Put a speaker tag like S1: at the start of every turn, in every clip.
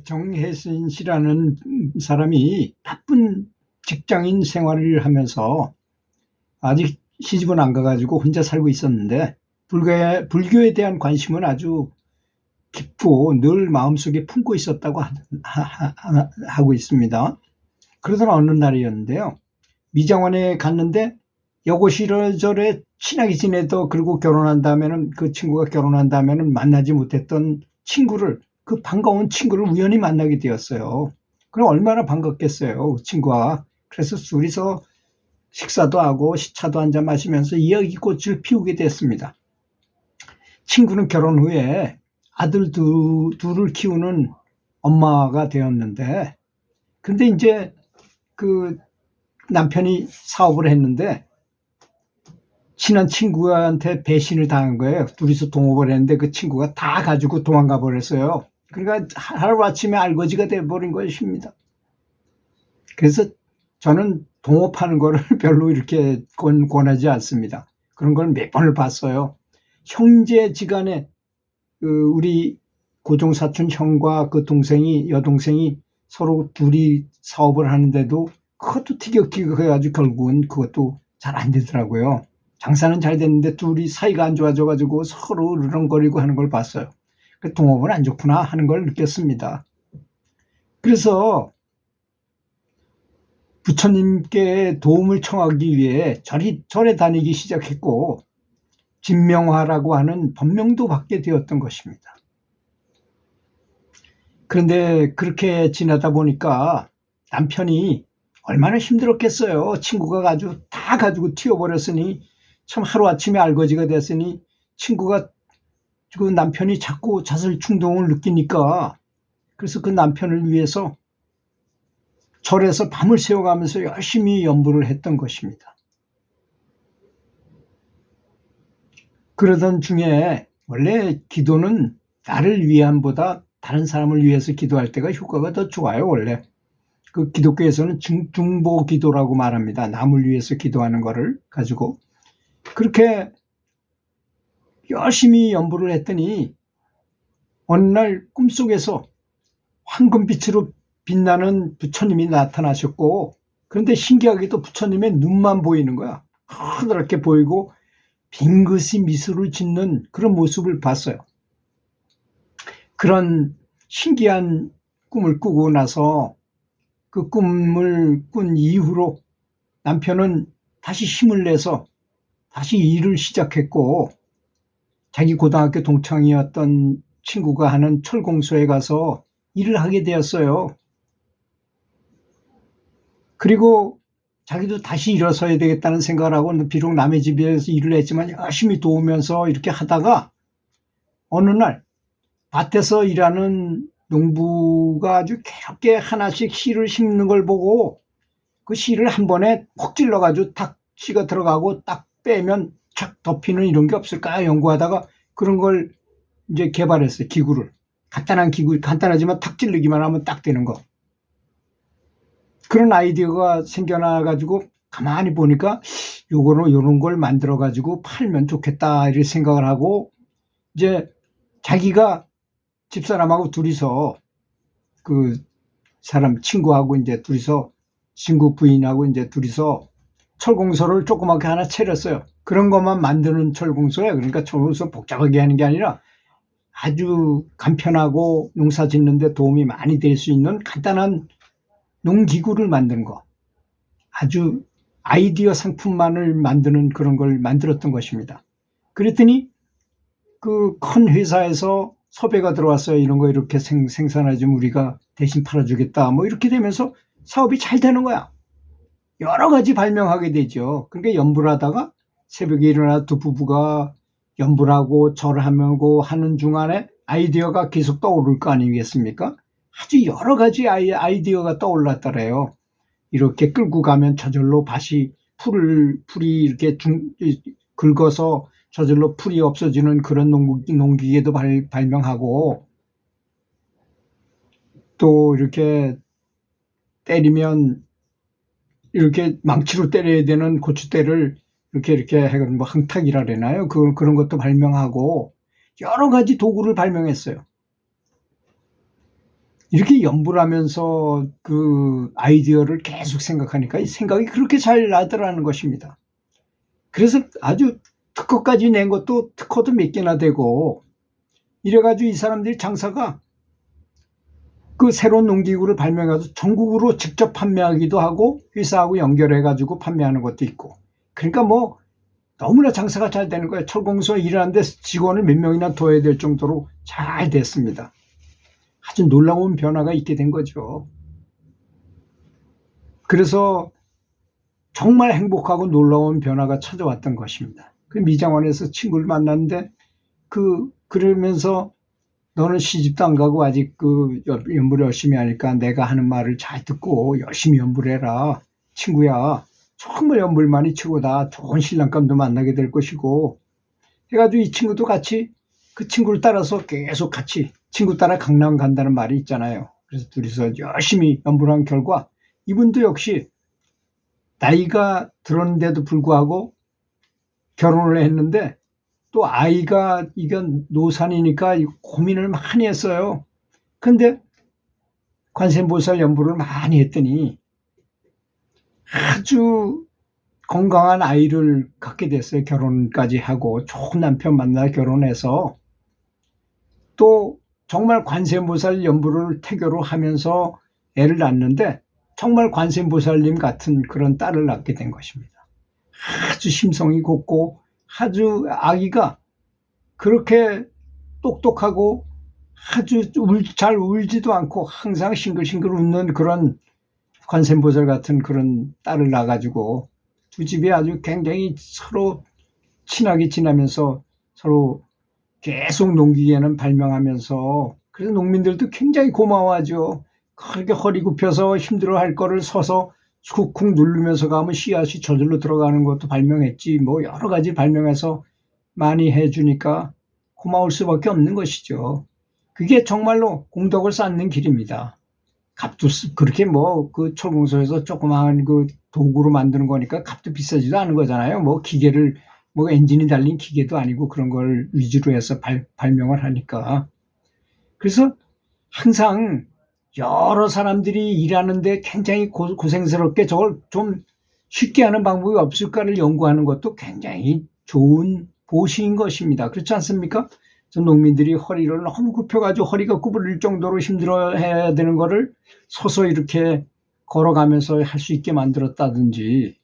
S1: 정혜신 씨라는 사람이 바쁜 직장인 생활을 하면서 아직 시집은 안 가가지고 혼자 살고 있었는데 불교에 대한 관심은 아주 깊고 늘 마음속에 품고 있었다고 하고 있습니다. 그러던 어느 날이었는데요. 미장원에 갔는데 여고 시절에 친하게 지내도 그리고 결혼한 다음에는 그 친구가 결혼한 다음에는 만나지 못했던 친구를 그 반가운 친구를 우연히 만나게 되었어요. 그럼 얼마나 반갑겠어요, 그 친구가. 그래서 둘이서 식사도 하고 차도 한잔 마시면서 이야기꽃을 피우게 됐습니다. 친구는 결혼 후에 아들 둘을 키우는 엄마가 되었는데, 근데 이제 그 남편이 사업을 했는데 친한 친구한테 배신을 당한 거예요. 둘이서 동업을 했는데 그 친구가 다 가지고 도망가 버렸어요. 그러니까 하루아침에 알거지가 돼버린 것입니다. 그래서 저는 동업하는 거를 별로 이렇게 권하지 않습니다. 그런 걸 몇 번을 봤어요. 형제지간에 우리 고종사촌 형과 그 여동생이 서로 둘이 사업을 하는데도 그것도 티격태격해가지고 결국은 그것도 잘 안 되더라고요. 장사는 잘 됐는데 둘이 사이가 안 좋아져가지고 서로 으르렁거리고 하는 걸 봤어요. 동업은 안 좋구나 하는 걸 느꼈습니다. 그래서 부처님께 도움을 청하기 위해 절에 다니기 시작했고 진명화라고 하는 법명도 받게 되었던 것입니다. 그런데 그렇게 지내다 보니까 남편이 얼마나 힘들었겠어요. 친구가 아주 다 가지고 튀어버렸으니 참 하루아침에 알거지가 됐으니 친구가 그 남편이 자꾸 자살 충동을 느끼니까 그래서 그 남편을 위해서 절에서 밤을 새워가면서 열심히 연부를 했던 것입니다. 그러던 중에 원래 기도는 나를 위함보다 다른 사람을 위해서 기도할 때가 효과가 더 좋아요. 원래 그 기독교에서는 중보 기도라고 말합니다. 남을 위해서 기도하는 거를 가지고 그렇게 열심히 연부를 했더니 어느 날 꿈속에서 황금빛으로 빛나는 부처님이 나타나셨고 그런데 신기하게도 부처님의 눈만 보이는 거야. 하늘게 보이고 빙긋이 미소를 짓는 그런 모습을 봤어요. 그런 신기한 꿈을 꾸고 나서 그 꿈을 꾼 이후로 남편은 다시 힘을 내서 다시 일을 시작했고 자기 고등학교 동창이었던 친구가 하는 철공소에 가서 일을 하게 되었어요. 그리고 자기도 다시 일어서야 되겠다는 생각을 하고 비록 남의 집에서 일을 했지만 열심히 도우면서 이렇게 하다가 어느 날 밭에서 일하는 농부가 아주 괴롭게 하나씩 씨를 심는 걸 보고 그 씨를 한 번에 콕 찔러가지고 탁 씨가 들어가고 딱 빼면 착 덮이는 이런 게 없을까 연구하다가 그런 걸 이제 개발했어요. 기구를. 간단한 기구, 간단하지만 탁 찔르기만 하면 딱 되는 거. 그런 아이디어가 생겨나가지고 가만히 보니까 요런 걸 만들어가지고 팔면 좋겠다 이렇게 생각을 하고 이제 자기가 집사람하고 둘이서 그 사람 친구하고 이제 둘이서 친구 부인하고 이제 둘이서 철공소를 조그맣게 하나 차렸어요. 그런 것만 만드는 철공소예요. 그러니까 철공소 복잡하게 하는 게 아니라 아주 간편하고 농사 짓는 데 도움이 많이 될 수 있는 간단한 농기구를 만드는 거. 아주 아이디어 상품만을 만드는 그런 걸 만들었던 것입니다. 그랬더니 그 큰 회사에서 섭외가 들어왔어요. 이런 거 이렇게 생산하지 우리가 대신 팔아주겠다. 뭐 이렇게 되면서 사업이 잘 되는 거야. 여러 가지 발명하게 되죠. 그러니까 연부를 하다가 새벽에 일어나 두 부부가 연부를 하고 절하고 하는 중간에 아이디어가 계속 떠오를 거 아니겠습니까? 아주 여러 가지 아이디어가 떠올랐더래요. 이렇게 끌고 가면 저절로 풀이 이렇게 긁어서 저절로 풀이 없어지는 그런 농기계도 발명하고 또 이렇게 때리면 이렇게 망치로 때려야 되는 고추대를 이렇게 해가지고 뭐 항탁이라 그러나요? 그런 것도 발명하고 여러 가지 도구를 발명했어요. 이렇게 연구를 하면서 그 아이디어를 계속 생각하니까 이 생각이 그렇게 잘 나더라는 것입니다. 그래서 아주 특허까지 낸 것도 특허도 몇 개나 되고 이래가지고 이 사람들이 장사가 그 새로운 농기구를 발명해서 전국으로 직접 판매하기도 하고 회사하고 연결해가지고 판매하는 것도 있고 그러니까 뭐 너무나 장사가 잘 되는 거예요. 철공소에 일하는데 직원을 몇 명이나 둬야 될 정도로 잘 됐습니다. 아주 놀라운 변화가 있게 된 거죠. 그래서 정말 행복하고 놀라운 변화가 찾아왔던 것입니다. 그 미장원에서 친구를 만났는데 그러면서 너는 시집도 안 가고 아직 그 연구를 열심히 하니까 내가 하는 말을 잘 듣고 열심히 연구를 해라. 친구야. 정말 연불만이 최고다. 좋은 신랑감도 만나게 될 것이고 해가지고 이 친구도 같이 그 친구를 따라서 계속 같이 친구 따라 강남 간다는 말이 있잖아요. 그래서 둘이서 열심히 연구를 한 결과 이분도 역시 나이가 들었는데도 불구하고 결혼을 했는데 또 아이가 이건 노산이니까 고민을 많이 했어요. 근데 관세음보살 연구를 많이 했더니 아주 건강한 아이를 갖게 됐어요. 결혼까지 하고 좋은 남편 만나 결혼해서 또 정말 관세음보살 연부를 태교로 하면서 애를 낳는데 정말 관세음보살님 같은 그런 딸을 낳게 된 것입니다. 아주 심성이 곱고 아주 아기가 그렇게 똑똑하고 아주 잘 울지도 않고 항상 싱글싱글 웃는 그런 관세음보살 같은 그런 딸을 낳아가지고 두 집이 아주 굉장히 서로 친하게 지나면서 서로 계속 농기계는 발명하면서 그래서 농민들도 굉장히 고마워하죠. 그렇게 허리 굽혀서 힘들어할 거를 서서 쿡쿡 누르면서 가면 씨앗이 저절로 들어가는 것도 발명했지 뭐 여러 가지 발명해서 많이 해주니까 고마울 수밖에 없는 것이죠. 그게 정말로 공덕을 쌓는 길입니다. 값도 그렇게 뭐 그 철공소에서 조그마한 그 도구로 만드는 거니까 값도 비싸지도 않은 거잖아요. 뭐 기계를 뭐 엔진이 달린 기계도 아니고 그런 걸 위주로 해서 발명을 하니까. 그래서 항상 여러 사람들이 일하는데 굉장히 고생스럽게 저걸 좀 쉽게 하는 방법이 없을까를 연구하는 것도 굉장히 좋은 보시인 것입니다. 그렇지 않습니까? 저 농민들이 허리를 너무 굽혀가지고 허리가 구부릴 정도로 힘들어해야 되는 거를 서서 이렇게 걸어가면서 할 수 있게 만들었다든지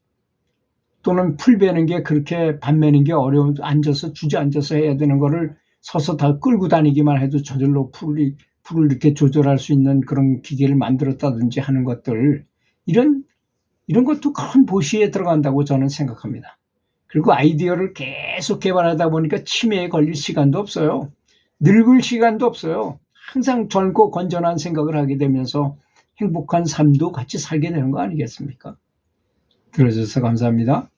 S1: 또는 풀 베는 게 그렇게 밭 매는 게 어려운 앉아서 주저앉아서 해야 되는 거를 서서 다 끌고 다니기만 해도 저절로 풀을 이렇게 조절할 수 있는 그런 기계를 만들었다든지 하는 것들 이런 것도 큰 보시에 들어간다고 저는 생각합니다. 그리고 아이디어를 계속 개발하다 보니까 치매에 걸릴 시간도 없어요. 늙을 시간도 없어요. 항상 젊고 건전한 생각을 하게 되면서 행복한 삶도 같이 살게 되는 거 아니겠습니까? 들어주셔서 감사합니다.